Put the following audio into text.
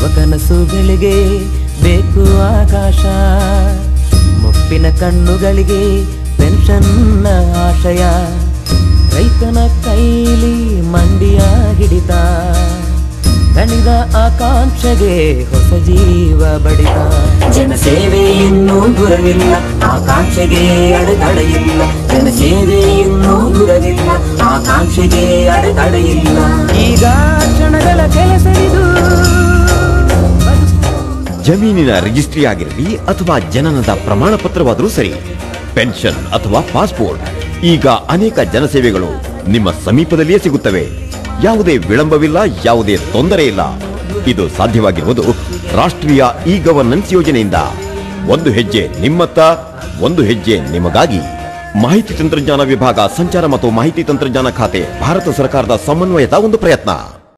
ಗೆಲ್ಲುವ ಕನಸುಗಳಿಗೆ ಬೇಕು ಆಕಾಶ, ಮುಪ್ಪಿನ ಕಣ್ಣುಗಳಿಗೆ ಪೆನ್ಷನ್ನ ಆಶಯ, ರೈತನ ಕೈಲಿ ಮಂಡಿಯ ಹಿಡಿತ, ದಣಿದ ಆಕಾಂಕ್ಷೆಗೆ ಹೊಸ ಜೀವ ಬಡಿತ. ಜನಸೇವೆ ಇನ್ನೂ ದೂರವಿಲ್ಲ, ಆಕಾಂಕ್ಷೆಗೆ ಅಡೆತಡೆಯಿಲ್ಲ. ಜನಸೇವೆ ಇನ್ನೂ ದೂರವಿಲ್ಲ, ಆಕಾಂಕ್ಷೆಗೆ ಅಡೆತಡೆಯಿಲ್ಲ. ಈಗ ಕ್ಷಣಗಳ ಕೆಲಸವಿದು. ಜಮೀನಿನ ರಿಜಿಸ್ಟ್ರಿ ಆಗಿರಲಿ ಅಥವಾ ಜನನದ ಪ್ರಮಾಣ ಪತ್ರವಾದರೂ ಸರಿ, ಪೆನ್ಷನ್ ಅಥವಾ ಪಾಸ್ಪೋರ್ಟ್, ಈಗ ಅನೇಕ ಜನಸೇವೆಗಳು ನಿಮ್ಮ ಸಮೀಪದಲ್ಲಿಯೇ ಸಿಗುತ್ತವೆ. ಯಾವುದೇ ವಿಳಂಬವಿಲ್ಲ, ಯಾವುದೇ ತೊಂದರೆ ಇಲ್ಲ. ಇದು ಸಾಧ್ಯವಾಗಿರುವುದು ರಾಷ್ಟ್ರೀಯ ಇ ಗವರ್ನೆನ್ಸ್ ಯೋಜನೆಯಿಂದ. ಒಂದು ಹೆಜ್ಜೆ ನಿಮ್ಮತ್ತ, ಒಂದು ಹೆಜ್ಜೆ ನಿಮಗಾಗಿ. ಮಾಹಿತಿ ತಂತ್ರಜ್ಞಾನ ವಿಭಾಗ, ಸಂಚಾರ ಮತ್ತು ಮಾಹಿತಿ ತಂತ್ರಜ್ಞಾನ ಖಾತೆ, ಭಾರತ ಸರ್ಕಾರದ ಸಮನ್ವಯದ ಒಂದು ಪ್ರಯತ್ನ.